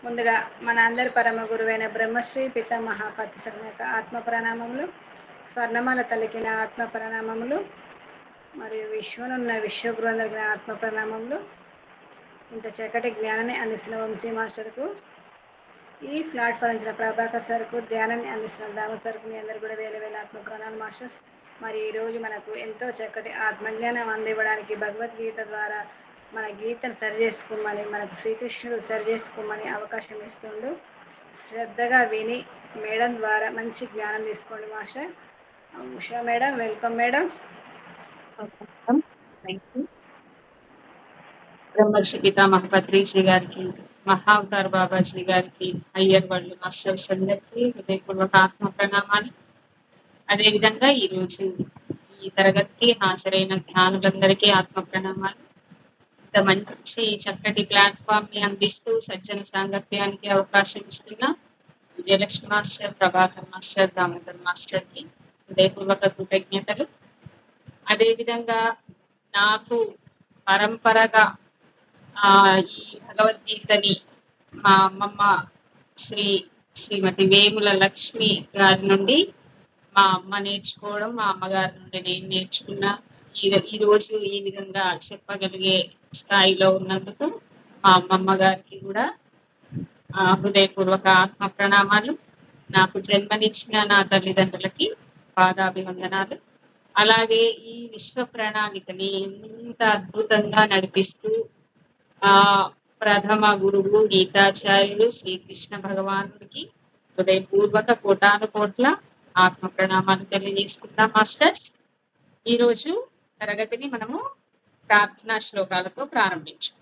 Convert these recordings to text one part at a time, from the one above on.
ముందుగా మన అందరి పరమ గురువైన బ్రహ్మశ్రీ పితామహ పతి యొక్క ఆత్మ ప్రణామములు, స్వర్ణమాల తల్లికి నా ఆత్మ ప్రణామములు, మరియు విశ్వనున్న విశ్వగురువులందరికీ నా ఆత్మ ప్రణామములు. ఇంత చక్కటి జ్ఞానాన్ని అందిస్తున్న వంశీ మాస్టర్కు, ఈ ప్లాట్ఫామ్ ఇచ్చిన ప్రభాకర్ సార్కు, ధ్యానాన్ని అందిస్తున్న దామ సార్కు, మీ అందరు కూడా వేల వేల ఆత్మ ప్రణామాలు మాస్టర్స్. మరి ఈరోజు మనకు ఎంతో చక్కటి ఆత్మజ్ఞానం అందివ్వడానికి భగవద్గీత ద్వారా మన గీతను సరి చేసుకోమని, మనకు శ్రీకృష్ణుడు సరి చేసుకోమని అవకాశం ఇస్తుండు. శ్రద్ధగా విని మేడం ద్వారా మంచి జ్ఞానం తీసుకోండి master. Usha madam, welcome madam. బ్రహ్మర్షి పితామహ పత్రిజీ గారికి, మహావతార్ బాబాజీ గారికి, అయ్యర్ వాళ్ళు మాస్టర్స్ అందరికీ హృదయపూర్వక ఆత్మ ప్రణామాలు. అదేవిధంగా ఈరోజు ఈ తరగతికి హాజరైన జ్ఞానులందరికీ ఆత్మ ప్రణామాలు. ఇంత మంచి చక్కటి ప్లాట్ఫామ్ ని అందిస్తూ సజ్జన సాంగత్యానికి అవకాశం ఇస్తున్న Vijayalakshmi master, Prabhakar master, Damodar master కి హృదయపూర్వక కృతజ్ఞతలు. అదేవిధంగా నాకు పరంపరగా ఈ భగవద్గీతని మా అమ్మమ్మ శ్రీమతి వేముల లక్ష్మి గారి నుండి మా అమ్మ నేర్చుకోవడం, మా అమ్మగారి నుండి నేను నేర్చుకున్నా. ఈరోజు ఈ విధంగా చెప్పగలిగే స్థాయిలో ఉన్నందుకు మా అమ్మమ్మ గారికి కూడా హృదయపూర్వక ఆత్మ ప్రణామాలు. నాకు జన్మనిచ్చిన నా తల్లిదండ్రులకి పాదాభివందనాలు. అలాగే ఈ విశ్వ ప్రణాళికని ఎంత అద్భుతంగా నడిపిస్తూ ప్రథమ గురువు గీతాచార్యులు శ్రీకృష్ణ భగవానుడికి హృదయపూర్వక కోటాను కోట్ల ఆత్మ ప్రణామాలు తెలియజేసుకుందాం మాస్టర్స్. ఈరోజు తరగతిని మనము ప్రార్థనా శ్లోకాలతో ప్రారంభించాం.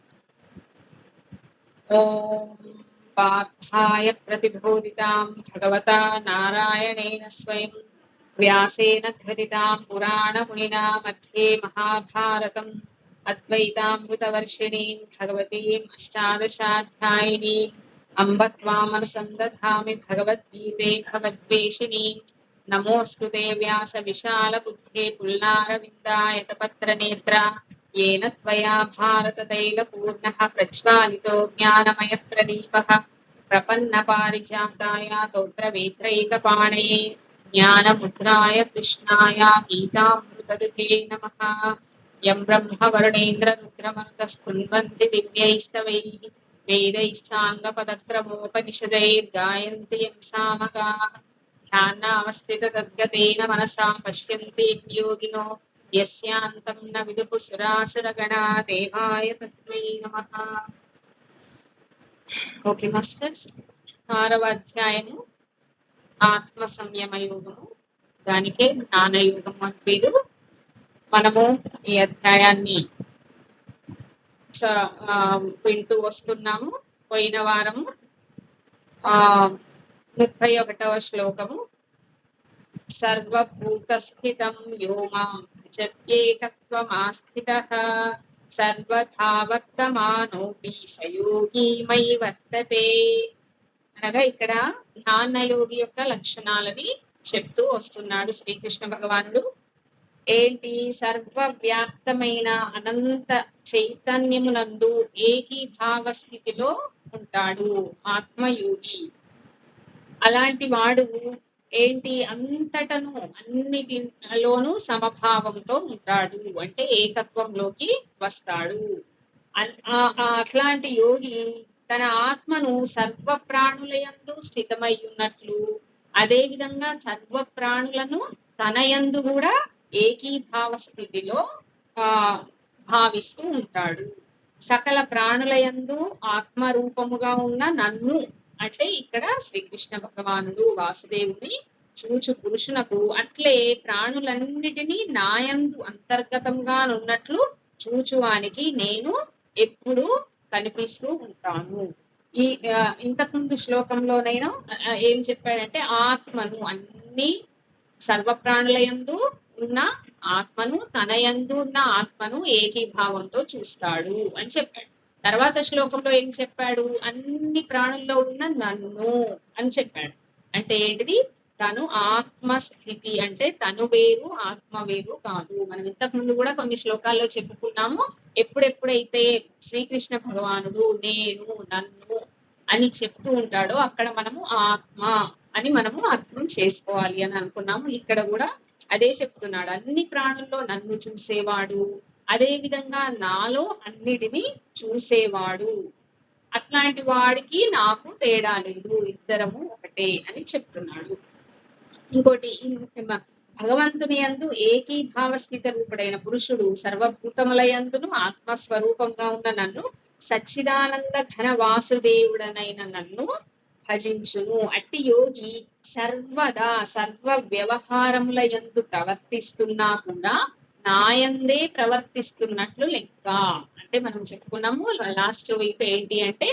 ఓం పార్థాయ ప్రతిబోధితాం భగవతా నారాయణేన స్వయం వ్యాసేన ధృతితాం పురాణమునినా మధ్యే మహాభారతం అద్వైతామృతవర్షిణీం భగవతీం అష్టాదశాధ్యాయినీం అంబ త్వామనసం దధామి భగవద్గీతే భగవద్వేషిణీం. నమోऽस्तु వ్యాస విశాల బుద్ధే పుల్లారవిందాయతపత్ర నేత్ర येन त्वया भारततैलपूर्णः प्रज्वालितो ज्ञानमय प्रदीपः प्रपन्न पारिजाताय तोत्रवेत्रैकपाणये ज्ञानमुद्राय कृष्णाय गीतामृतदुहे नमः. यं ब्रह्मवर्णेन्द्र रुद्रमरुतस्तुन्वन्ति दिव्यैस्तवैः वेदैः साङ्गपदक्रमोपनिषदैर्गायन्ति यं सामगाः ध्यानावस्थिततद्गतेन मनसा पश्यन्ति योगिनो यस्यान्तं न विदुः सुरासुरगणा देवाय तस्मै नमः. ఓకే మాస్టర్స్, 6వ అధ్యాయము ఆత్మ సంయమ యోగము, దానికే జ్ఞానయోగం అని పేరు. మనము ఈ అధ్యాయాన్ని వింటూ వస్తున్నాము. పోయిన వారము 31వ శ్లోకము సర్వభూతస్థితం యో మాం భజత్యేకత్వమాస్థితః సర్వథా వర్తమానోపి సయోగి మయి వర్తతే. అనగా ఇక్కడ ధ్యానయోగి యొక్క లక్షణాలని చెప్తూ వస్తున్నాడు శ్రీకృష్ణ భగవానుడు. ఏంటి? సర్వవ్యాప్తమైన అనంత చైతన్యమునందు ఏకీభావ స్థితిలో ఉంటాడు ఆత్మయోగి. అలాంటి వాడు ఏంటి? అంతటను అన్నిటిలోనూ సమభావంతో ఉంటాడు, అంటే ఏకత్వంలోకి వస్తాడు. అట్లాంటి యోగి తన ఆత్మను సర్వ ప్రాణులయందు స్థితమై ఉన్నట్లు, అదే విధంగా సర్వ ప్రాణులను తన యందు కూడా ఏకీభావ స్థితిలో భావిస్తూ ఉంటాడు. సకల ప్రాణులయందు ఆత్మరూపముగా ఉన్న నన్ను, అంటే ఇక్కడ శ్రీకృష్ణ భగవానుడు వాసుదేవుని చూచు పురుషునకు అట్లే ప్రాణులన్నిటినీ నాయందు అంతర్గతంగా ఉన్నట్లు చూచువానికి నేను ఎప్పుడు కనిపిస్తూ ఉంటాను. ఈ ఇంతకుముందు శ్లోకంలోనైనా ఏం చెప్పాడంటే ఆత్మను, అన్ని సర్వ ప్రాణులయందు ఉన్న ఆత్మను, తన యందు ఉన్న ఆత్మను ఏకీభావంతో చూస్తాడు అని చెప్పాడు. తర్వాత శ్లోకంలో ఏం చెప్పాడు? అన్ని ప్రాణుల్లో ఉన్న నన్ను అని చెప్పాడు. అంటే ఏంటిది? తను ఆత్మస్థితి, అంటే తను వేరు ఆత్మ వేరు కాదు. మనం ఇంతకు ముందు కూడా కొన్ని శ్లోకాల్లో చెప్పుకున్నాము. ఎప్పుడెప్పుడైతే శ్రీకృష్ణ భగవానుడు నేను, నన్ను అని చెప్తూ ఉంటాడో అక్కడ మనము ఆత్మ అని మనము అర్థం చేసుకోవాలి అని అనుకున్నాము. ఇక్కడ కూడా అదే చెప్తున్నాడు. అన్ని ప్రాణుల్లో నన్ను చూసేవాడు, అదే విధంగా నాలో అన్నిటిని చూసేవాడు, అట్లాంటి వాడికి నాకు తేడా లేదు, ఇద్దరము ఒకటే అని చెప్తున్నాడు. ఇంకోటి భగవంతుని యందు ఏకీభావ స్థిత రూపుడైన పురుషుడు సర్వభూతములయందును ఆత్మస్వరూపంగా ఉన్న నన్ను సచ్చిదానంద ఘన వాసుదేవుడనైన నన్ను భజించును. అట్టి యోగి సర్వదా సర్వ వ్యవహారముల యందు ప్రవర్తిస్తున్నా కూడా నాయందే ప్రవర్తిస్తున్నట్లు లెక్క. అంటే మనం చెప్పుకున్నాము లాస్ట్ వీక్ ఏంటి అంటే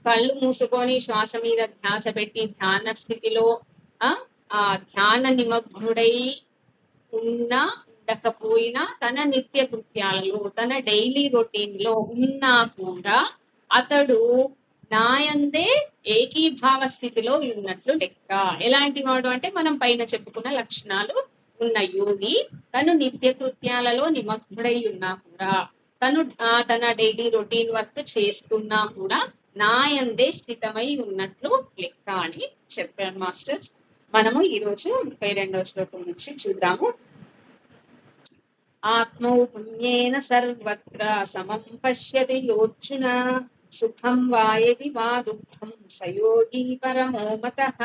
కళ్ళు మూసుకొని శ్వాస మీద ధ్యాస పెట్టి ధ్యాన స్థితిలో ఆ ధ్యాన నిమగ్నుడై ఉండకపోయినా తన నిత్య కృత్యాలలో తన డైలీ రొటీన్ లో ఉన్నా కూడా అతడు నాయందే ఏకీభావ స్థితిలో ఉన్నట్లు లెక్క. ఎలాంటి వాడు అంటే మనం పైన చెప్పుకున్న లక్షణాలు ఉన్న యోగి తను నిత్య కృత్యాలలో నిమగ్నుడై ఉన్నా కూడా తను తన డైలీ రొటీన్ వర్క్ చేస్తున్నా కూడా నాయందే స్థితమై ఉన్నట్లు లెక్క అని చెప్పారు మాస్టర్స్. మనము ఈరోజు 32వ శ్లోకం నుంచి చూద్దాము. ఆత్మౌ పుణ్యేన సర్వత్ర సమం పశ్యతి యోర్జున సుఖం వాయది వా దుఃఖం సయోగి పరమో మతః.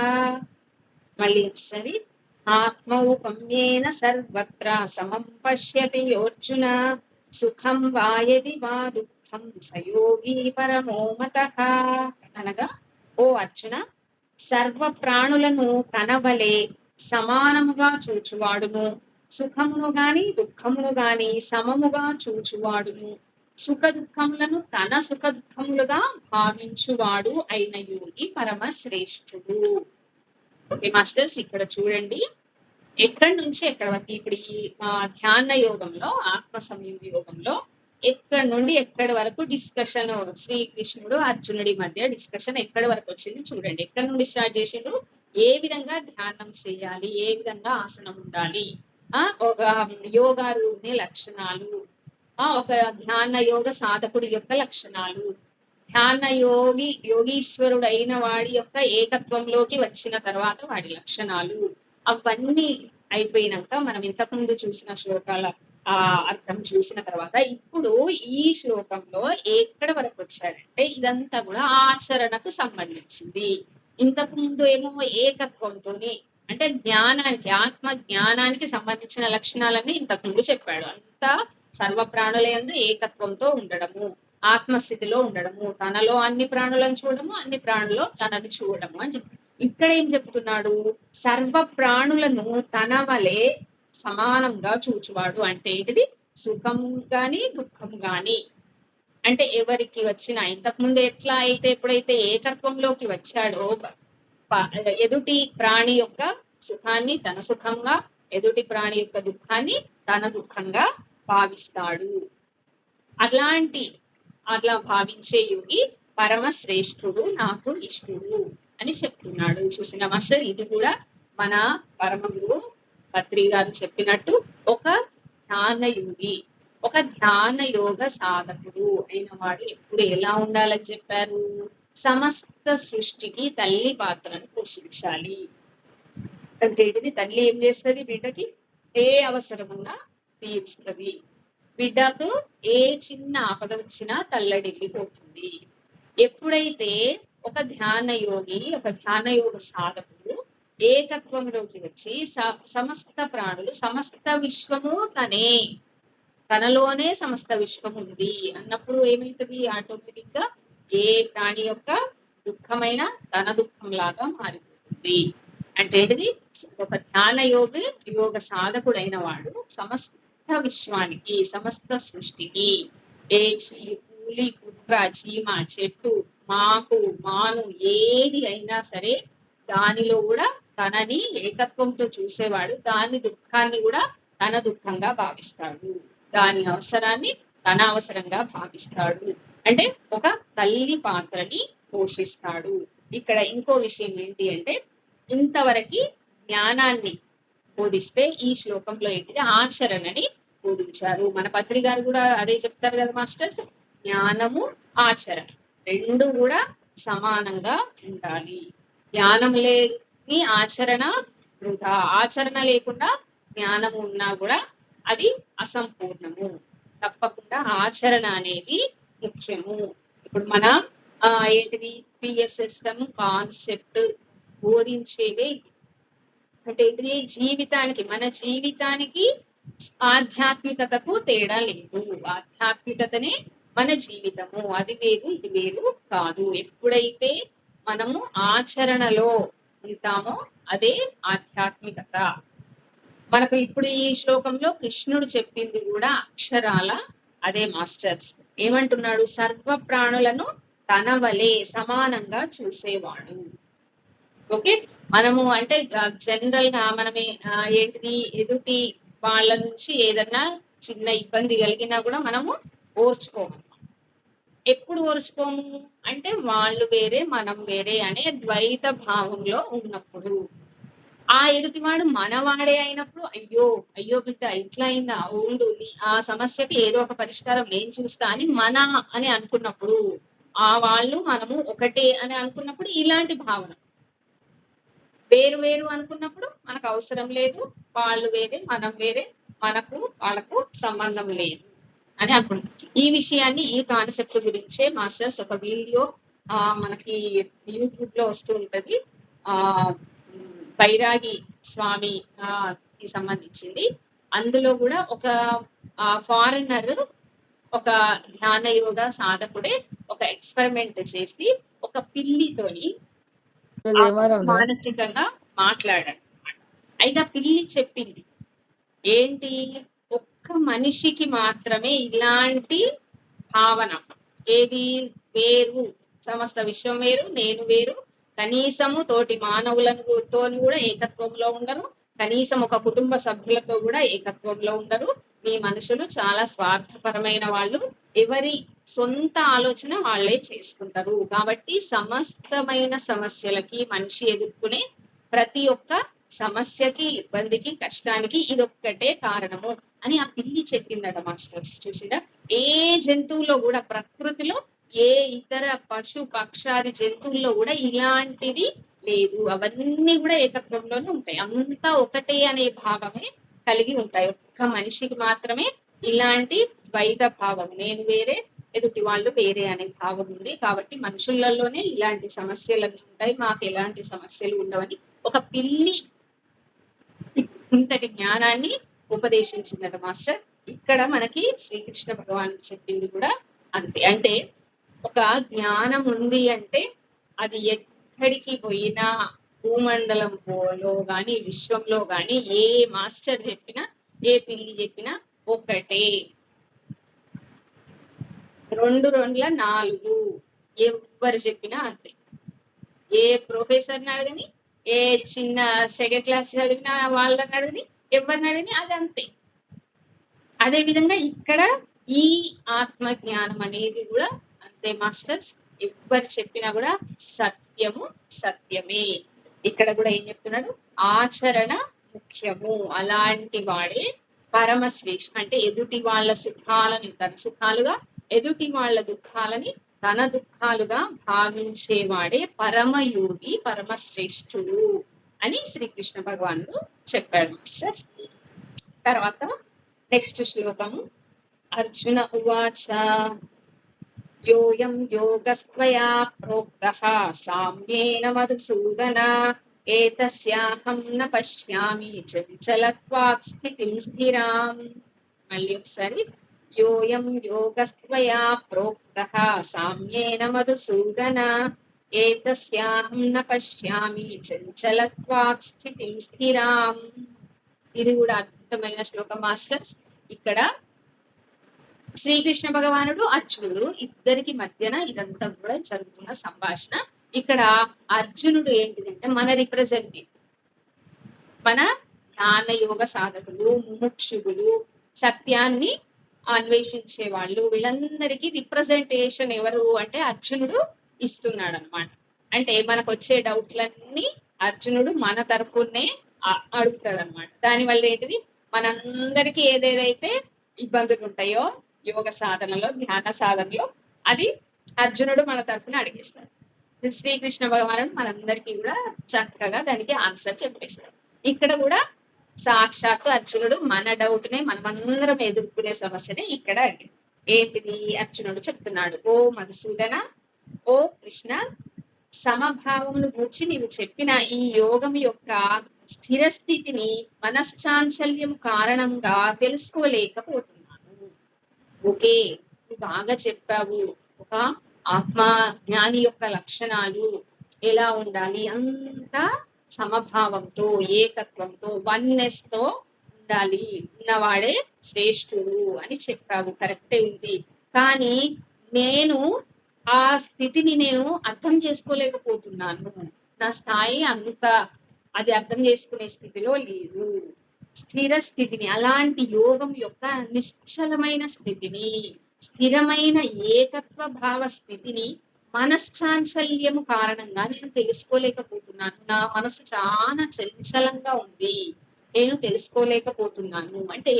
మళ్ళీ ఒకసారి. ఆత్మౌ పుణ్యేన సర్వత్ర సమం పశ్యతి యోర్జున సుఖం వాయది వా దుఃఖం సయోగి పరమో మతః. అనగా ఓ అర్జున, సర్వ ప్రాణులను తన వలె సమానముగా చూచువాడును, సుఖమును గాని దుఃఖమును గాని సమముగా చూచువాడును, సుఖ దుఃఖములను తన సుఖ దుఃఖములుగా భావించువాడు అయిన యోగి పరమ శ్రేష్ఠుడు. ఓకే మాస్టర్స్, ఇక్కడ చూడండి ఎక్కడి నుంచి ఎక్కడి వరకు ఇప్పుడు ఈ ధ్యాన యోగంలో ఆత్మ సంయమ యోగంలో ఎక్కడి నుండి ఎక్కడి వరకు డిస్కషన్ శ్రీకృష్ణుడు అర్జునుడి మధ్య డిస్కషన్ ఎక్కడి వరకు వచ్చింది చూడండి. ఎక్కడి నుండి స్టార్ట్ చేసిండు, ఏ విధంగా ధ్యానం చేయాలి, ఏ విధంగా ఆసనం ఉండాలి, ఒక యోగారూఢి లక్షణాలు, ఒక ధ్యాన యోగ సాధకుడి యొక్క లక్షణాలు, ధ్యాన యోగీశ్వరుడు అయిన వాడి యొక్క ఏకత్వంలోకి వచ్చిన తర్వాత వాడి లక్షణాలు, అవన్నీ అయిపోయినాక మనం ఇంతకుముందు చూసిన శ్లోకాల అర్థం చూసిన తర్వాత ఇప్పుడు ఈ శ్లోకంలో ఎక్కడి వరకు వచ్చాడంటే ఇదంతా కూడా ఆచరణకు సంబంధించింది. ఇంతకు ముందు ఏమో ఏకత్వంతోని అంటే జ్ఞానానికి ఆత్మ జ్ఞానానికి సంబంధించిన లక్షణాలన్నీ ఇంతకు ముందు చెప్పాడు. అంతా సర్వ ప్రాణులందు ఏకత్వంతో ఉండడము, ఆత్మస్థితిలో ఉండడము, తనలో అన్ని ప్రాణులను చూడము, అన్ని ప్రాణుల్లో తనను చూడము అని చెప్పాడు. ఇక్కడ ఏం చెప్తున్నాడు, సర్వ ప్రాణులను తన వలె సమానంగా చూచువాడు అంటే ఏంటిది, సుఖము గాని దుఃఖము గాని అంటే ఎవరికి వచ్చినా ఇంతకుముందు ఎట్లా అయితే ఎప్పుడైతే ఏకత్వంలోకి వచ్చాడో ఎదుటి ప్రాణి యొక్క సుఖాన్ని తన సుఖంగా, ఎదుటి ప్రాణి యొక్క దుఃఖాన్ని తన దుఃఖంగా భావిస్తాడు. అట్లా భావించే యోగి పరమ శ్రేష్ఠుడు, నాకు ఇష్టుడు అని చెప్తున్నాడు. చూసిన మాస్టర్, ఇది కూడా మన పరమ గురువు పత్రి గారు చెప్పినట్టు ఒక ధ్యాన యోగి, ఒక ధ్యాన యోగ సాధకుడు అయిన వాడు ఎప్పుడు ఎలా ఉండాలని చెప్పారు, సమస్త సృష్టికి తల్లి పాత్రను పోషించాలి. అంటే తల్లి ఏం చేస్తుంది, బిడ్డకి ఏ అవసరమున్నా తీర్చుతుంది, బిడ్డకు ఏ చిన్న ఆపద వచ్చినా తల్లడిల్లిపోతుంది. ఎప్పుడైతే ఒక ధ్యాన యోగి, ఒక ధ్యాన యోగ సాధకుడు ఏకత్వంలోకి వచ్చి సమస్త ప్రాణులు, సమస్త విశ్వము తనలోనే సమస్త విశ్వం ఉంది అన్నప్పుడు ఏమైతుంది, ఆటోమేటిక్ గా ఏ ప్రాణి యొక్క దుఃఖమైన తన దుఃఖం లాగా మారిపోతుంది. అంటే ఏంటిది, ఒక ధ్యాన యోగ సాధకుడైన వాడు సమస్త విశ్వానికి, సమస్త సృష్టికి, ఏ పూలి కుట్ర చీమ చెట్టు మాకు మాను ఏది అయినా సరే దానిలో కూడా తనని ఏకత్వంతో చూసేవాడు, దాని దుఃఖాన్ని కూడా తన దుఃఖంగా భావిస్తాడు, దాని అవసరాన్ని తన అవసరంగా భావిస్తాడు. అంటే ఒక తల్లి పాత్రని పోషిస్తాడు. ఇక్కడ ఇంకో విషయం ఏంటి అంటే, ఇంతవరకు జ్ఞానాన్ని బోధిస్తే ఈ శ్లోకంలో ఏంటిది, ఆచరణని బోధించారు. మన పత్రిక గారు కూడా అదే చెప్తారు కదా మాస్టర్స్, జ్ఞానము ఆచరణ రెండు కూడా సమానంగా ఉండాలి. జ్ఞానం లేని ఆచరణ వృధా. ఆచరణ లేకుండా జ్ఞానం ఉన్నా కూడా అది అసంపూర్ణము. తప్పకుండా ఆచరణ అనేది ముఖ్యము. ఇప్పుడు మన ఏంటిది పిఎస్ఎస్ఎం కాన్సెప్ట్ బోధించేదే అంటే ఏంటిది, జీవితానికి, మన జీవితానికి ఆధ్యాత్మికతకు తేడా లేదు. ఆధ్యాత్మికతనే మన జీవితము. అది వేరు ఇది వేరు కాదు. ఎప్పుడైతే మనము ఆచరణలో ఉంటామో అదే ఆధ్యాత్మికత. మనకు ఇప్పుడు ఈ శ్లోకంలో కృష్ణుడు చెప్పింది కూడా అక్షరాల అదే మాస్టర్స్. ఏమంటున్నాడు? సర్వ ప్రాణులను తన వలె సమానంగా చూసేవాడు. ఓకే, మనము అంటే జనరల్ గా మనమే ఏంటిది, ఎదుటి వాళ్ళ నుంచి ఏదన్నా చిన్న ఇబ్బంది కలిగినా కూడా మనము ఓర్చుకోము. ఎప్పుడు ఓర్చుకోము అంటే వాళ్ళు వేరే మనం వేరే అనే ద్వైత భావంలో ఉన్నప్పుడు. ఆ ఎదుటివాడు మనవాడే అయినప్పుడు అయ్యో అయ్యో బిడ్డ ఇట్లా అయిందా, ఉండు ఆ సమస్యకి ఏదో ఒక పరిష్కారం నేను చూస్తా అని అని అనుకున్నప్పుడు, ఆ వాళ్ళు మనము ఒకటే అని అనుకున్నప్పుడు ఇలాంటి భావన. వేరు వేరు అనుకున్నప్పుడు మనకు అవసరం లేదు, వాళ్ళు వేరే మనం వేరే, మనకు వాళ్ళకు సంబంధం లేదు అని అనుకుంటాం. ఈ విషయాన్ని, ఈ కాన్సెప్ట్ గురించే మాస్టర్స్ ఒక వీడియో మనకి యూట్యూబ్ లో వస్తూ ఉంటది. బైరాగి స్వామి కి సంబంధించింది. అందులో కూడా ఒక ఫారినర్, ఒక ధ్యాన యోగ సాధకుడే ఒక ఎక్స్పెరిమెంట్ చేసి ఒక పిల్లితోని మానసికంగా మాట్లాడాడు. అయితే ఆ పిల్లి చెప్పింది ఏంటి, ఒక్క మనిషికి మాత్రమే ఇలాంటి భావన, ఏది వేరు, సమస్త విశ్వం వేరు, నేను వేరు, కనీసము తోటి మానవులతో కూడా ఏకత్వంలో ఉండరు, కనీసం ఒక కుటుంబ సభ్యులతో కూడా ఏకత్వంలో ఉండరు, మీ మనుషులు చాలా స్వార్థపరమైన వాళ్ళు, ఎవరి సొంత ఆలోచన వాళ్ళే చేసుకుంటారు. కాబట్టి సమస్తమైన సమస్యలకి మనిషి ఎదుర్కొనే ప్రతి ఒక్క సమస్యకి, ఇబ్బందికి, కష్టానికి ఇదొక్కటే కారణము అని ఆ పిల్లి చెప్పిందట మాస్టర్స్. చూసినా, ఏ జంతువులో కూడా, ప్రకృతిలో ఏ ఇతర పశు పక్షాది జంతువుల్లో కూడా ఇలాంటిది లేదు. అవన్నీ కూడా ఏకత్వంలోనే ఉంటాయి. అంతా ఒకటే అనే భావమే కలిగి ఉంటాయి. ఒక్క మనిషికి మాత్రమే ఇలాంటి ద్వైత భావం, నేను వేరే ఎదుటి వాళ్ళు వేరే అనే భావం ఉంది. కాబట్టి మనుషులలోనే ఇలాంటి సమస్యలన్నీ ఉంటాయి, మాకు ఎలాంటి సమస్యలు ఉండవని ఒక పిల్లి ఇంతటి జ్ఞానాన్ని ఉపదేశించిందట మాస్టర్. ఇక్కడ మనకి శ్రీకృష్ణ భగవాన్ చెప్పింది కూడా అంతే. అంటే ఒక జ్ఞానం ఉంది అంటే అది ఎక్కడికి పోయినా, భూమండలంలో గాని, విశ్వంలో గాని, ఏ మాస్టర్ చెప్పినా, ఏ పిల్లి చెప్పినా ఒకటే. 2 2 4 ఎవరు చెప్పినా అంతే. ఏ ప్రొఫెసర్ని అడగని, ఏ చిన్న సెకండ్ క్లాస్ చదివిన వాళ్ళని అడగని, ఎవరిని అడగని అది అంతే. అదే విధంగా ఇక్కడ ఈ ఆత్మ జ్ఞానం అనేది కూడా అంతే మాస్టర్స్. ఎవరు చెప్పినా కూడా సత్యము సత్యమే. ఇక్కడ కూడా ఏం చెప్తున్నాడు, ఆచరణ ముఖ్యము. అలాంటి వాడే పరమశ్రేష్ఠ. అంటే ఎదుటి వాళ్ళ సుఖాలని తన సుఖాలుగా, ఎదుటి వాళ్ళ దుఃఖాలని తన దుఃఖాలుగా భావించేవాడే పరమయోగి, పరమశ్రేష్ఠుడు అని శ్రీకృష్ణ భగవానుడు చెప్పాడు మాస్టర్స్. తర్వాత నెక్స్ట్ శ్లోకము. అర్జున ఉవాచ యోయం యోగస్త్వయా ప్రోక్తః సామ్యేన మధుసూదన ఏతస్యాహం న పశ్యామి చంచలత్వాత్ స్థితిం స్థిరాం. మళ్ళీ ఒకసారి. యోయం యోగస్త్వయా ప్రోక్తః సామ్యేన మధుసూదన ఏతస్యాహం న పశ్యామి చంచలత్వాత్ స్థితిం స్థిరాం. ఇది కూడా అద్భుతమైన శ్లోకం మాస్టర్స్. ఇక్కడ శ్రీకృష్ణ భగవానుడు, అర్జునుడు ఇద్దరికి మధ్యన ఇదంతా కూడా జరుగుతున్న సంభాషణ. ఇక్కడ అర్జునుడు ఏంటిదంటే మన రిప్రజెంటేటివ్, మన ధ్యాన యోగ సాధకులు, ముముక్షువులు, సత్యాన్ని అన్వేషించే వాళ్ళు, వీళ్ళందరికీ రిప్రజెంటేషన్ ఎవరు అంటే అర్జునుడు ఇస్తున్నాడు అనమాట. అంటే మనకు వచ్చే డౌట్లన్నీ అర్జునుడు మన తరపునే అడుగుతాడు అనమాట. దానివల్ల ఏంటిది, మనందరికీ ఏదేదైతే ఇబ్బందులు ఉంటాయో యోగ సాధనలో, ధ్యాన సాధనలో, అది అర్జునుడు మన తరఫున అడిగేస్తాడు. శ్రీకృష్ణ భగవానుడు మనందరికీ కూడా చక్కగా దానికి ఆన్సర్ చెప్పేశారు. ఇక్కడ కూడా సాక్షాత్తు అర్జునుడు మన డౌట్ నే మనమందరం ఎదుర్కొనే సమస్యనే ఇక్కడ అడిగింది. ఏంటిది? అర్జునుడు చెప్తున్నాడు, ఓ మధుసూదన, ఓ కృష్ణ, సమభావమును గూర్చి నీవు చెప్పిన ఈ యోగం యొక్క స్థిర స్థితిని మనశ్చాంచల్యం కారణంగా తెలుసుకోలేకపోతున్నాను. ఓకే, నువ్వు బాగా చెప్పావు. ఒక ఆత్మ జ్ఞాని యొక్క లక్షణాలు ఎలా ఉండాలి, అంత సమభావంతో, ఏకత్వంతో, వన్నెస్ తో ఉండాలి, ఉన్నవాడే శ్రేష్ఠుడు అని చెప్పావు. కరెక్టే ఉంది. కానీ నేను ఆ స్థితిని నేను అర్థం చేసుకోలేకపోతున్నాను. నా స్థాయి అంత అది అర్థం చేసుకునే స్థితిలో లేదు. స్థిర స్థితిని, అలాంటి యోగం యొక్క నిశ్చలమైన స్థితిని, స్థిరమైన ఏకత్వ భావ స్థితిని మనశ్చాంచల్యము కారణంగా నేను తెలుసుకోలేకపోతున్నాను. నా మనసు చాలా చంచలంగా ఉంది, నేను తెలుసుకోలేకపోతున్నాను. అంటే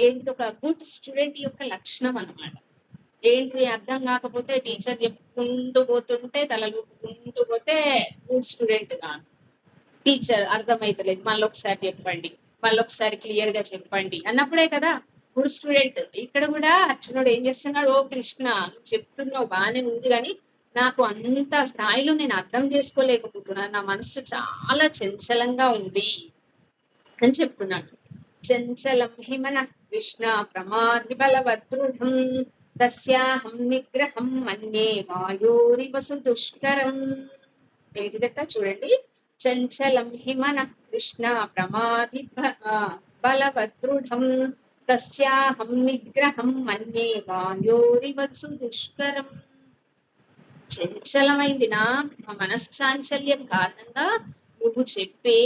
ఏంటి, ఒక గుడ్ స్టూడెంట్ యొక్క లక్షణం అన్నమాట. ఏంటి అర్థం కాకపోతే టీచర్ చెప్పుకుంటూ పోతుంటే, తలలుపుకుంటూ పోతే గుడ్ స్టూడెంట్ గా, టీచర్ అర్థమైతలేదు, మళ్ళీ ఒకసారి చెప్పండి, మళ్ళీ ఒకసారి క్లియర్ గా చెప్పండి అన్నప్పుడే కదా గుడ్ స్టూడెంట్. ఇక్కడ కూడా అర్జునుడు ఏం చేస్తున్నాడు, ఓ కృష్ణ, నువ్వు చెప్తున్నావు బాగానే ఉంది, కానీ నాకు అంత స్థాయిలో నేను అర్థం చేసుకోలేకపోతున్నాను, నా మనస్సు చాలా చంచలంగా ఉంది అని చెప్తున్నాడు. చంచలం హి మనః కృష్ణ ప్రమాధి బలవదృఢం తస్యాహం నిగ్రహం మన్యే వాయోరివసు దుష్కరం. ఏంటిదట చూడండి, చంచలం హి మనః కృష్ణ ప్రమాధి బలవదృఢం తస్యాహం నిగ్రహం మన్యే వాయోరివసు దుష్కరం. చంచలమైంది నా మనశ్చాంచల్యం కారణంగా నువ్వు చెప్పే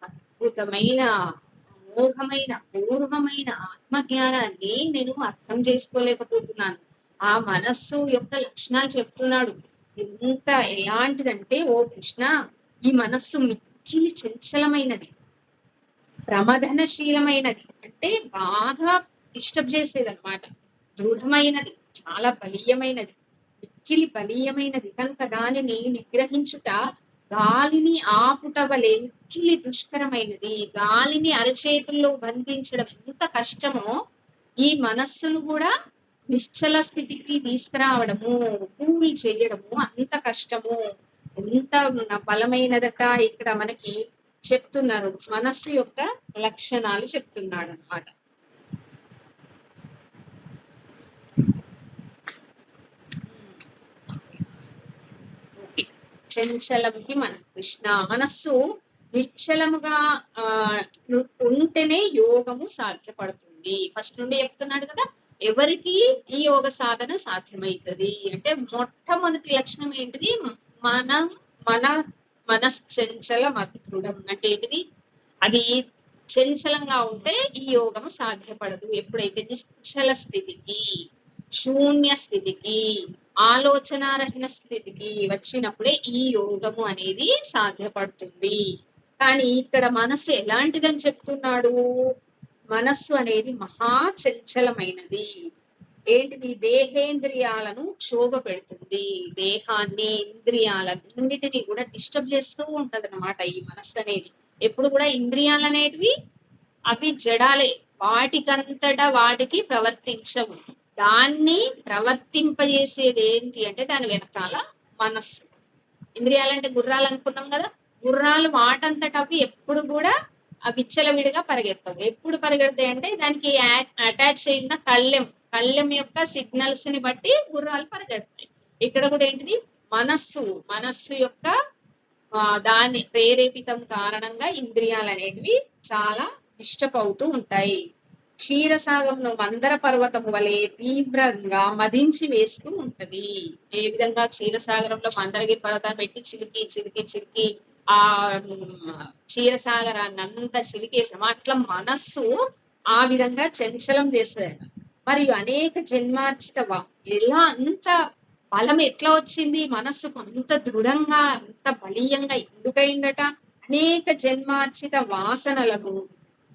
అద్భుతమైన, అమోఘమైన, పూర్వమైన ఆత్మజ్ఞానాన్ని నేను అర్థం చేసుకోలేకపోతున్నాను. ఆ మనస్సు యొక్క లక్షణాలు చెప్తున్నాడు. ఎంత ఎలాంటిదంటే, ఓ కృష్ణ, ఈ మనస్సు మిక్కిలి చంచలమైనది, ప్రమదనశీలమైనది, అంటే బాగా డిస్టర్బ్ చేసేది అనమాట. దృఢమైనది, చాలా బలీయమైనది, మిక్కిలి బలీయమైనది కనుక దానిని నిగ్రహించుట గాలిని ఆపుట వలె మిక్కిలి దుష్కరమైనది. గాలిని అరచేతుల్లో బంధించడం ఎంత కష్టమో, ఈ మనస్సును కూడా నిశ్చల స్థితికి తీసుకురావడము, కూల్ చేయడము అంత కష్టము. ఎంత బలమైనదట ఇక్కడ మనకి చెప్తున్నారు. మనస్సు యొక్క లక్షణాలు చెప్తున్నాడు అన్నమాట. చంచలంకి మన కృష్ణ, మనస్సు నిశ్చలముగా ఉంటేనే యోగము సాధ్యపడుతుంది. ఫస్ట్ నుండి చెప్తున్నాడు కదా, ఎవరికి ఈ యోగ సాధన సాధ్యమవుతుంది అంటే మొట్టమొదటి లక్షణం ఏంటిది, మన మనశ్చంచల మధురం అంటే ఏంటిది, అది చంచలంగా ఉంటే ఈ యోగము సాధ్యపడదు. ఎప్పుడైతే నిశ్చల స్థితికి, శూన్య స్థితికి, ఆలోచనారహిత స్థితికి వచ్చినప్పుడే ఈ యోగము అనేది సాధ్యపడుతుంది. కానీ ఇక్కడ మనస్సు ఎలాంటిదని చెప్తున్నాడు, మనస్సు అనేది మహా చంచలమైనది. ఏంటిది, దేహేంద్రియాలను క్షోభ పెడుతుంది, దేహాన్ని, ఇంద్రియాలన్నిటినీ కూడా డిస్టర్బ్ చేస్తూ ఉంటది అన్నమాట ఈ మనస్సు అనేది. ఎప్పుడు కూడా ఇంద్రియాలు అనేటివి అవి జడాలే, వాటికంతటా వాటికి ప్రవర్తించవు. దాన్ని ప్రవర్తింపజేసేది ఏంటి అంటే దాని వెనకాల మనస్సు. ఇంద్రియాలంటే గుర్రాలు అనుకున్నాం కదా, గుర్రాలు వాటంతట అవి ఎప్పుడు కూడా విచ్చలవిడిగా పరిగెత్తవు. ఎప్పుడు పరిగెడతాయి అంటే దానికి అటాచ్ అయిన కళ్ళెం యొక్క సిగ్నల్స్ ని బట్టి గుర్రాలు పరిగెడతాయి. ఇక్కడ కూడా ఏంటిది, మనస్సు యొక్క దాని ప్రేరేపితం కారణంగా ఇంద్రియాలు అనేటివి చాలా డిస్టర్బ్ అవుతూ ఉంటాయి. క్షీరసాగంలో మందర పర్వతం వలె తీవ్రంగా మదించి వేస్తూ ఉంటది. ఏ విధంగా క్షీరసాగరంలో మందరగిరి పర్వతాన్ని పెట్టి చిలికి చిలికి చిలికి ఆ క్షీరసాగరాన్ని అంతా చిలికేసాం, అట్లా మనస్సు ఆ విధంగా చంచలం చేస్తుందట. మరియు అనేక జన్మార్చిత ఎలా అంత బలం ఎట్లా వచ్చింది మనస్సుకు, అంత దృఢంగా, అంత బలీయంగా ఎందుకైందట, అనేక జన్మార్చిత వాసనలను,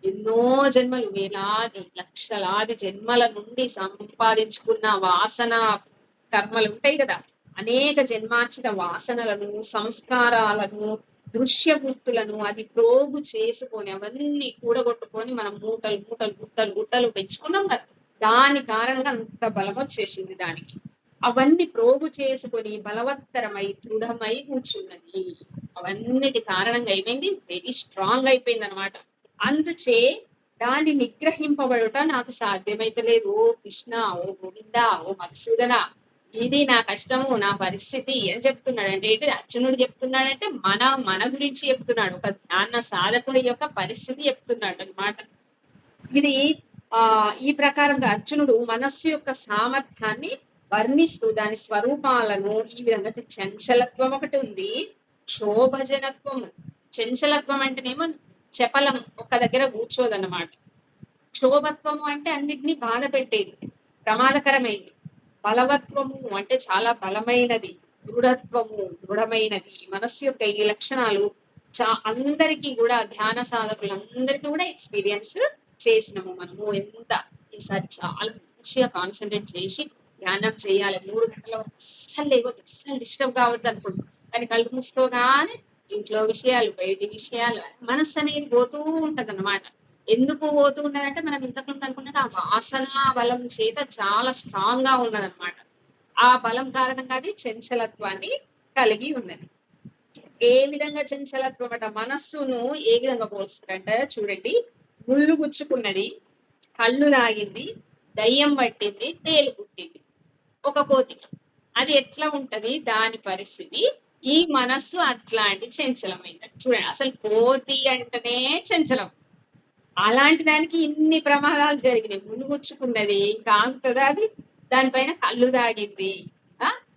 ఎన్నో జన్మలు, వేలాది లక్షలాది జన్మల నుండి సంపాదించుకున్న వాసన కర్మలు ఉంటాయి కదా, అనేక జన్మార్చిత వాసనలను, సంస్కారాలను, దృశ్య వృత్తులను అది ప్రోగు చేసుకొని అవన్నీ కూడగొట్టుకొని మనం మూటలు మూటలు గుట్టలు గుట్టలు పెంచుకున్నాం కదా. దాని కారణంగా అంత బలం వచ్చేసింది దానికి. అవన్నీ ప్రోగు చేసుకొని బలవత్తరమై దృఢమై కూర్చున్నది. అవన్నిటి కారణంగా ఏమైంది, వెరీ స్ట్రాంగ్ అయిపోయింది అనమాట. అందుచే దాన్ని నిగ్రహింపబడుట నాకు సాధ్యమైతలేదు. ఓ కృష్ణ, ఓ గోవింద, ఓ మధుసూదన, ఇది నా కష్టము, నా పరిస్థితి అని చెప్తున్నాడు. అంటే ఏంటి, అర్జునుడు చెప్తున్నాడంటే మన గురించి చెప్తున్నాడు. ఒక ధ్యాన సాధకుడి యొక్క పరిస్థితి చెప్తున్నాడు అనమాట. ఇది ఈ ప్రకారంగా అర్జునుడు మనస్సు యొక్క సామర్థ్యాన్ని వర్ణిస్తూ దాని స్వరూపాలను ఈ విధంగా చంచలత్వం ఒకటి ఉంది, క్షోభజనత్వం. చంచలత్వం అంటేనేమో చపలం, ఒక దగ్గర కూర్చోదన్నమాట. క్షోభత్వము అంటే అన్నిటినీ బాధ పెట్టేది, ప్రమాదకరమైనది. బలవత్వము అంటే చాలా బలమైనది, దృఢత్వము దృఢమైనది. మనస్సు యొక్క ఈ లక్షణాలు అందరికీ కూడా, ధ్యాన సాధకులందరికీ కూడా ఎక్స్పీరియన్స్ చేసినాము మనము. ఎంత ఈసారి చాలా మంచిగా కాన్సన్ట్రేట్ చేసి ధ్యానం చేయాలి. 3 గంటల వరకు అస్సలు లేవద్దు, అస్సలు డిస్టర్బ్ కావద్దు అనుకుంటాం. కానీ కళ్ళు మూసుకోగానే ఇంట్లో విషయాలు, బయటి విషయాలు, మనస్సు అనేది పోతూ ఉంటది అనమాట. ఎందుకు పోతూ ఉన్నదంటే మనం ఇంతకుముందు అనుకున్నట్టు ఆ వాసన బలం చేత చాలా స్ట్రాంగ్ గా ఉన్నదన్నమాట. ఆ బలం కారణంగా అది చంచలత్వాన్ని కలిగి ఉన్నది. ఏ విధంగా చంచలత్వం అట, మనస్సును ఏ విధంగా పోల్స్తారంట చూడండి. ముళ్ళు గుచ్చుకున్నది, కళ్ళు తాగింది, దయ్యం పట్టింది, తేలు పుట్టింది ఒక కోతిక. అది ఎట్లా ఉంటది దాని పరిస్థితి. ఈ మనస్సు అట్లాంటి చంచలమైంది చూడండి. అసలు కోతి అంటేనే చంచలం, అలాంటి దానికి ఇన్ని ప్రమాదాలు జరిగినాయి. మునుగుచ్చుకున్నది, కాంతది, అది దానిపైన కళ్ళు దాగింది,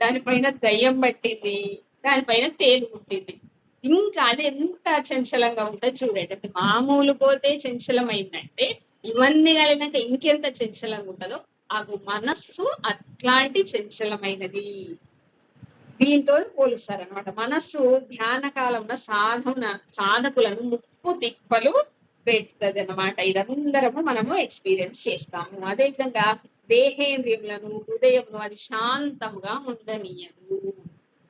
దానిపైన దయ్యం పట్టింది, దానిపైన తేలు పుట్టింది. ఇంకా అది ఎంత చంచలంగా ఉంటుంది చూడండి. అంటే మామూలు పోతే చంచలమైందంటే ఇవన్నీ కలిగినాక ఇంకెంత చంచలంగా ఉంటుందో. ఆ మనస్సు అట్లాంటి చంచలమైనది. దీంతో పోలుస్తారనమాట. మనస్సు ధ్యాన కాలంలో సాధకులను ముప్పు తిప్పలు పెడుతుంది అనమాట. ఇదందరము మనము ఎక్స్పీరియన్స్ చేస్తాము. అదేవిధంగా దేహేంద్రియములను, హృదయమును అది శాంతముగా ఉండనీయదు.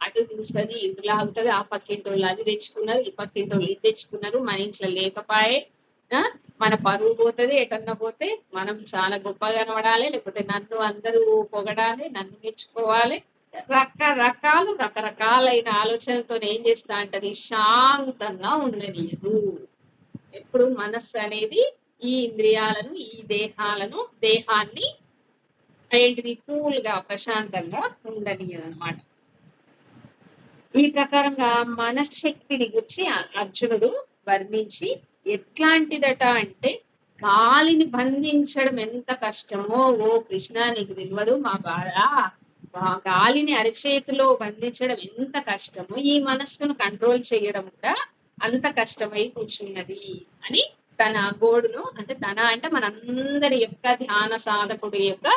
అటు చూస్తుంది, ఇటు లాగుతుంది. ఆ పక్కింటోళ్ళు అది తెచ్చుకున్నారు, ఈ పక్కింటోళ్ళు ఇది తెచ్చుకున్నారు, మన ఇంట్లో లేకపాయే, మన పరువు పోతుంది. ఎటన్నా పోతే మనం చాలా గొప్పగా కనబడాలి, లేకపోతే నన్ను అందరూ పొగడాలి, నన్ను మెచ్చుకోవాలి. రకరకాలైన ఆలోచనలతో ఏం చేస్తా అంటది, శాంతంగా ఉండనీయదు. ఎప్పుడు మనస్సు అనేది ఈ ఇంద్రియాలను, ఈ దేహాన్ని ఏంటిది కూల్ గా ప్రశాంతంగా ఉండనీయదు అనమాట. ఈ ప్రకారంగా మనశ్శక్తిని గురించి అర్జునుడు వర్ణించి ఎట్లాంటిదట అంటే, గాలిని బంధించడం ఎంత కష్టమో ఓ కృష్ణ నీకు తెలియదు మా బాధ. గాలిని అరచేతిలో బంధించడం ఎంత కష్టమో ఈ మనస్సును కంట్రోల్ చేయడం కూడా అంత కష్టమై కూర్చున్నది అని తన గోడును, అంటే అంటే మనందరి యొక్క ధ్యాన సాధకుడి యొక్క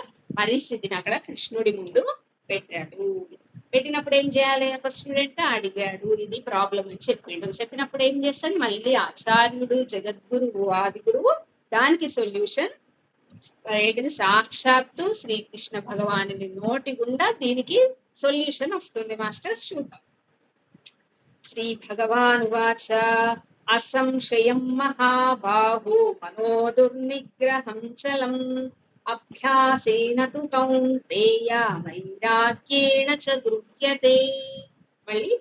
పరిస్థితిని అక్కడ కృష్ణుడి ముందు పెట్టాడు. పెట్టినప్పుడు ఏం చేయాలి, ఒక స్టూడెంట్ అడిగాడు, ఇది ప్రాబ్లం అని చెప్పిండు. చెప్పినప్పుడు ఏం చేస్తాడు, మళ్ళీ ఆచార్యుడు, జగద్గురువు, ఆదిగురువు దానికి సొల్యూషన్ ఏంటిది, సాక్షాత్తు శ్రీకృష్ణ భగవానుని నోటి గుండా దీనికి సొల్యూషన్ వస్తుంది. మాస్టర్స్ చూద్దాం. శ్రీ భగవాన్ వాచ అసంశయం మహాబాహో మనోదుర్నిగ్రహం చలం అభ్యాసేన తు కౌంతేయ వైరాగ్యేణ చ గృహ్యతే. మళ్ళీ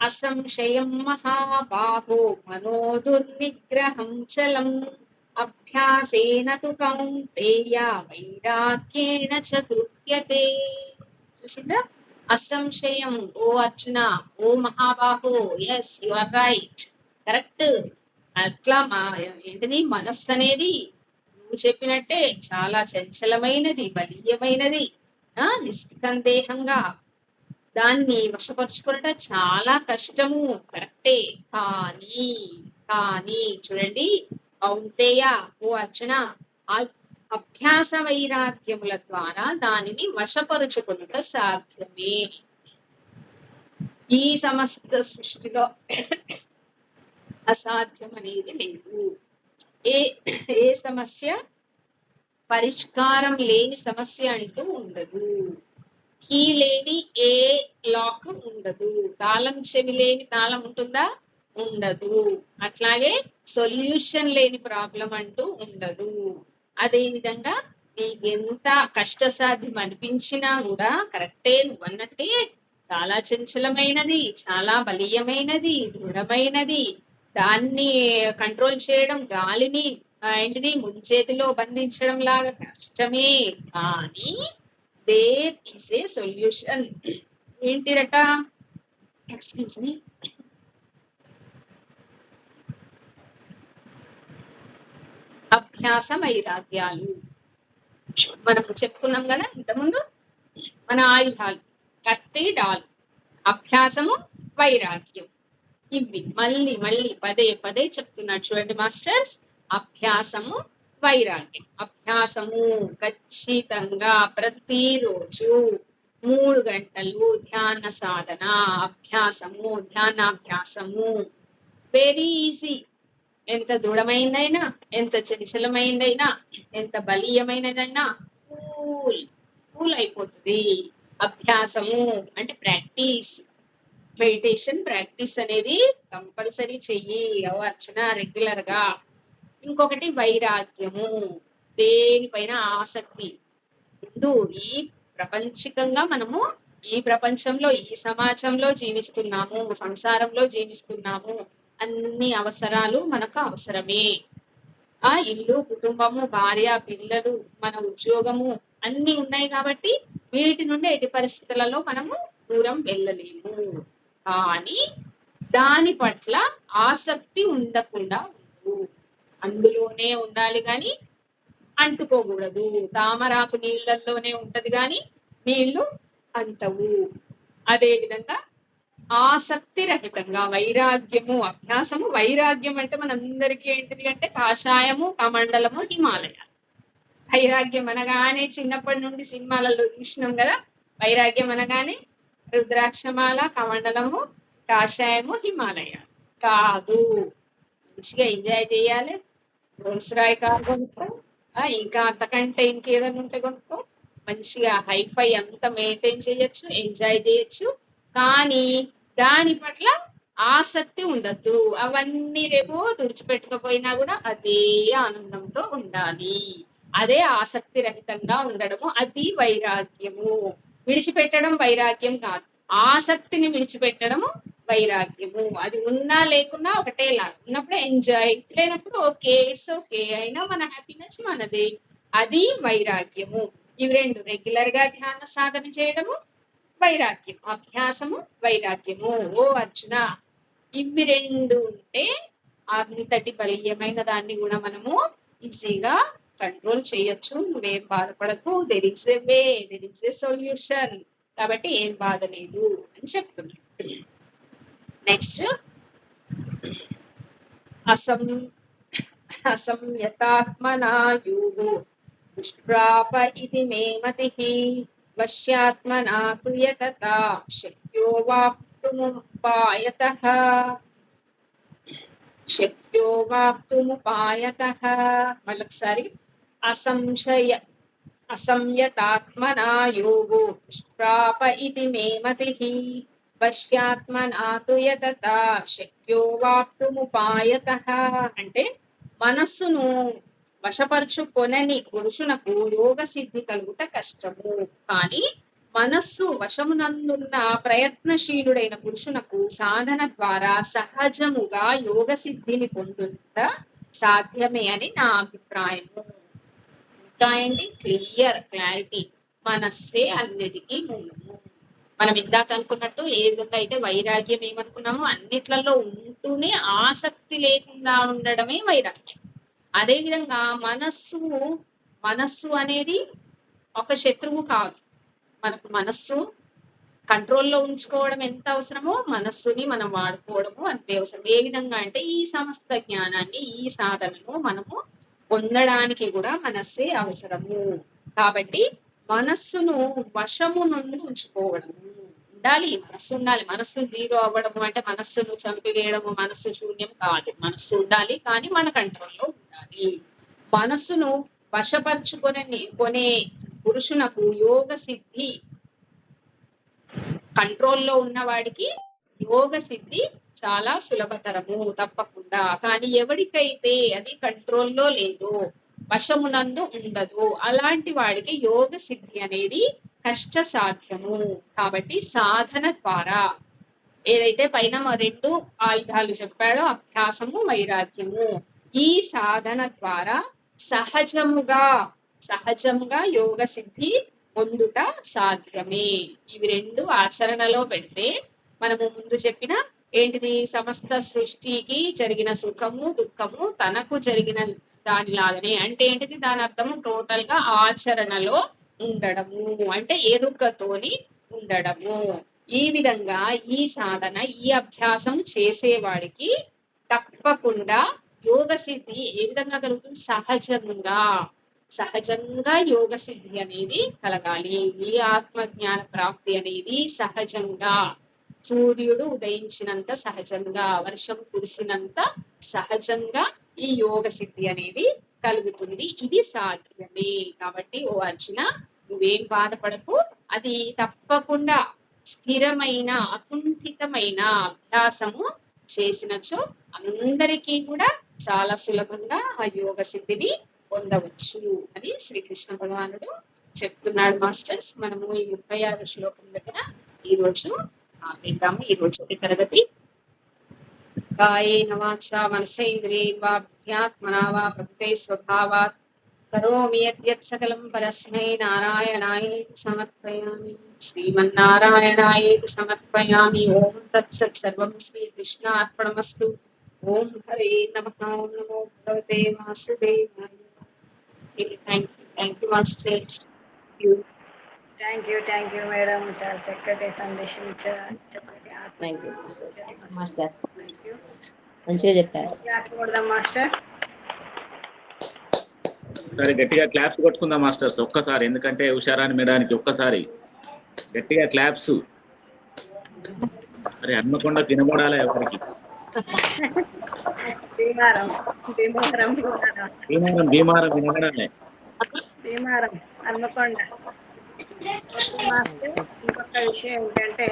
అసంశయం మహాబాహో మనోదుర్నిగ్రహం చలం అభ్యాసేన తు కౌంతేయ వైరాగ్యేణ చ గృహ్యతే. చూసిందా, అసంశయం. ఓ అర్జున, ఓ మహాబాహో, yes you are right, correct. అట్లా ఏంటిది, మనస్సు అనేది నువ్వు చెప్పినట్టే చాలా చంచలమైనది, బలీయమైనది. నిస్సందేహంగా దాన్ని వశపరుచుకున్నట చాలా కష్టము, కరెక్టే. కానీ చూడండి కౌంతేయ, ఓ అర్జున, అభ్యాస వైరాగ్యముల ద్వారా దానిని వశపరుచుకున్నట సాధ్యమే. ఈ సమస్త సృష్టిలో అసాధ్యం అనేది లేదు. ఏ సమస్య పరిష్కారం లేని సమస్య అంటూ ఉండదు. కీ లేని ఏ లాక్ ఉండదు. తాళం చెవి లేని తాళం ఉంటుందా? ఉండదు. అట్లాగే సొల్యూషన్ లేని ప్రాబ్లం అంటూ ఉండదు. అదే విధంగా నీకు ఎంత కష్టసాధ్యం అనిపించినా కూడా కరెక్టే నువ్వు అన్నట్టే చాలా చంచలమైనది, చాలా బలీయమైనది, దృఢమైనది. దాన్ని కంట్రోల్ చేయడం గాలిని ఏంటిది ముంచేతిలో బంధించడం లాగా కష్టమే. కానీ దేర్ ఈస్ ఏ సొల్యూషన్. ఏంటిరట? Excuse me. అభ్యాస వైరాగ్యాలు మనం చెప్పుకున్నాం కదా ఇంతకుముందు. మన ఆయుధాలు కత్తి, డాల్. అభ్యాసము, వైరాగ్యం. ఇవి మళ్ళీ మళ్ళీ పదే పదే చెప్తున్నాడు చూడండి మాస్టర్స్. అభ్యాసము, వైరాగ్యం. అభ్యాసము ఖచ్చితంగా ప్రతిరోజు 3 గంటలు ధ్యాన సాధన. అభ్యాసము, ధ్యానాభ్యాసము వెరీ ఈజీ. ఎంత దృఢమైందైనా, ఎంత చంచలమైందైనా, ఎంత బలీయమైనదైనా కూల్ అయిపోతుంది. అభ్యాసము అంటే ప్రాక్టీస్. మెడిటేషన్ ప్రాక్టీస్ అనేది కంపల్సరీ చెయ్యి అర్చన రెగ్యులర్ గా. ఇంకొకటి వైరాగ్యము, దేనిపైన ఆసక్తి. ముందు ఈ ప్రపంచికంగా మనము ఈ ప్రపంచంలో ఈ సమాజంలో జీవిస్తున్నాము, సంసారంలో జీవిస్తున్నాము. అన్ని అవసరాలు మనకు అవసరమే. ఆ ఇల్లు, కుటుంబము, భార్య, పిల్లలు, మన ఉద్యోగము అన్ని ఉన్నాయి కాబట్టి వీటి నుండి ఎట్టి పరిస్థితులలో మనము దూరం వెళ్ళలేము. కానీ దాని పట్ల ఆసక్తి ఉండకుండా ఉండదు. అందులోనే ఉండాలి కానీ అంటుకోకూడదు. తామరాకు నీళ్ళల్లోనే ఉంటది కానీ నీళ్లు అంటవు. అదే విధంగా ఆసక్తి రహితంగా వైరాగ్యము, అభ్యాసము. వైరాగ్యం అంటే మనందరికీ ఏంటిది అంటే కాషాయము, కమండలము, హిమాలయాలు. వైరాగ్యం అనగానే చిన్నప్పటి నుండి సినిమాలలో చూసినాం కదా. వైరాగ్యం అనగానే రుద్రాక్షమాల, కమండలము, కాషాయము, హిమాలయాలు కాదు. మంచిగా ఎంజాయ్ చేయాలి. రోల్స్ రాయ్ కారు కొనుక్కో, ఇంకా అంతకంటే ఇంకేదైనా ఉంటే కొనుక్కో. మంచిగా హైఫై అంతా మెయింటైన్ చేయొచ్చు, ఎంజాయ్ చేయొచ్చు. కానీ దాని పట్ల ఆసక్తి ఉండద్దు. అవన్నీ రేపు తుడిచిపెట్టకపోయినా కూడా అదే ఆనందంతో ఉండాలి. అదే ఆసక్తి రహితంగా ఉండడము, అది వైరాగ్యము. విడిచిపెట్టడం వైరాగ్యం కాదు, ఆసక్తిని విడిచిపెట్టడము వైరాగ్యము. అది ఉన్నా లేకున్నా ఒకటేలా. ఉన్నప్పుడు ఎంజాయ్, లేనప్పుడు ఓకే, ఇట్స్ ఓకే, అయినా మన హ్యాపీనెస్ మనదే. అది వైరాగ్యము. ఇవి రెండు రెగ్యులర్ గా ధ్యాన సాధన చేయడము వైరాగ్యం. అభ్యాసము, వైరాగ్యము. ఓ అర్జున, ఇవి రెండు ఉంటే అంతటి బలీయమైన దాన్ని కూడా మనము ఈజీగా కంట్రోల్ చేయొచ్చు. నువ్వేం బాధపడకు. There is a way, there is a solution. కాబట్టి ఏం బాధ లేదు అని చెప్తున్నా. నెక్స్ట్, అసంయతాత్మనా యోగో దుష్ప్రాప ఇది మే మతిః వశ్యాత్మనా తు యతతా శక్యో వాప్తుముపాయతః. మళ్ళొకసారి. అసంయతాత్మనా యోగో దుష్ప్రాప ఇది మే మతిః వశ్యాత్మనా తు యతతా శక్యో వాప్తుముపాయతః. అంటే మనస్సును వశపరుచుకొనని పురుషునకు యోగ సిద్ధి కలుగుట కష్టము. కానీ మనస్సు వశమునందున్న ప్రయత్నశీలుడైన పురుషునకు సాధన ద్వారా సహజముగా యోగ సిద్ధిని పొందుట సాధ్యమే అని నా అభిప్రాయము. ఇంకా ఏంటి? క్లారిటీ. మనస్సే అన్నిటికీ మూలము. మనం ఇందాక అనుకున్నట్టు ఏ విధంగా అయితే వైరాగ్యం ఏమనుకున్నామో అన్నిట్లలో ఉంటూనే ఆసక్తి లేకుండా ఉండడమే వైరాగ్యం. అదే విధంగా మనస్సు అనేది ఒక శత్రువు కాదు. మనకు మనస్సు కంట్రోల్లో ఉంచుకోవడం ఎంత అవసరమో మనస్సుని మనం వాడుకోవడము అంతే అవసరం. ఏ విధంగా అంటే ఈ సమస్త జ్ఞానాన్ని, ఈ సాధనను మనము పొందడానికి కూడా మనస్సే అవసరము. కాబట్టి మనస్సును వశము నుండి ఉంచుకోవడము ఉండాలి. మనస్సు ఉండాలి. మనస్సు జీరో అవ్వడము అంటే మనస్సును చంపివేయడము, మనస్సు శూన్యం కాదు. మనస్సు ఉండాలి కానీ మన కంట్రోల్లో ఉండాలి. మనస్సును వశపరుచుకొనే పురుషునకు యోగ సిద్ధి కంట్రోల్లో ఉన్న వాడికి యోగ సిద్ధి చాలా సులభతరము తప్పకుండా. కానీ ఎవరికైతే అది కంట్రోల్లో లేదో, వశమునందు ఉండదు, అలాంటి వాడికి యోగ సిద్ధి అనేది కష్ట సాధ్యము. కాబట్టి సాధన ద్వారా ఏదైతే పైన 2 ఆయుధాలు చెప్పాడో, అభ్యాసము, వైరాగ్యము, ఈ సాధన ద్వారా సహజంగా యోగ సిద్ధి పొందుట సాధ్యమే. ఇవి 2 ఆచరణలో పెడితే మనము ముందు చెప్పిన ఏంటిది, సమస్త సృష్టికి జరిగిన సుఖము దుఃఖము తనకు జరిగిన దానిలాగానే. అంటే ఏంటిది, దాని అర్థము టోటల్ గా ఆచరణలో ఉండడము, అంటే ఎరుకతోని ఉండడము. ఈ విధంగా ఈ సాధన, ఈ అభ్యాసం చేసేవాడికి తప్పకుండా యోగ సిద్ధి ఏ విధంగా కలుగుతుంది, సహజంగా యోగ సిద్ధి అనేది కలగాలి. ఈ ఆత్మజ్ఞాన ప్రాప్తి అనేది సహజంగా, సూర్యుడు ఉదయించినంత సహజంగా, వర్షం కురిసినంత సహజంగా ఈ యోగ సిద్ధి అనేది కలుగుతుంది. ఇది సాధ్యమే. కాబట్టి ఓ అర్జున, నువ్వేం బాధపడకు, అది తప్పకుండా స్థిరమైన అకుంఠితమైన అభ్యాసము చేసినచో అందరికీ కూడా చాలా సులభంగా ఆ యోగ సిద్ధిని పొందవచ్చు అని శ్రీకృష్ణ భగవానుడు చెప్తున్నాడు. మాస్టర్స్, మనము ఈ 36 శ్లోకం దగ్గర ఈ రోజు విందాము. ఈ రోజు తరగతి కాయేన వాచా మనసేంద్రియైర్వా బుద్ధ్యాత్మనా వా ప్రకృతే స్వభావాత్ కరోమి యద్యత్ సకలం పరస్మై నారాయణాయేతి సమర్పయామి. శ్రీమన్నారాయణాయేతి సమర్పయామి. ఓం తత్సత్. సర్వం శ్రీకృష్ణార్పణమస్తు. ఓం హరే నమః. ఓం నమో భగవతే వాసుదేవాయ. Thank you masters. Thank you madam, చాలా చక్కటి సందేశం చెప్పండి. థ్యాంక్ యూ మాస్టర్, మంచిగా చెప్పారు. మాస్టర్ సరే, గట్టిగా క్లాప్స్ కొట్టుకుందాం మాస్టర్స్ ఒక్కసారి. ఎందుకంటే ఉషారాని మేడానికి ఒక్కసారి గట్టిగా క్లాప్స్. అరే హన్మకొండ వినబడాలి ఎవరికి. భీమారం వినబడాలి. హన్మకొండ. ఇంకొక విషయం ఏంటంటే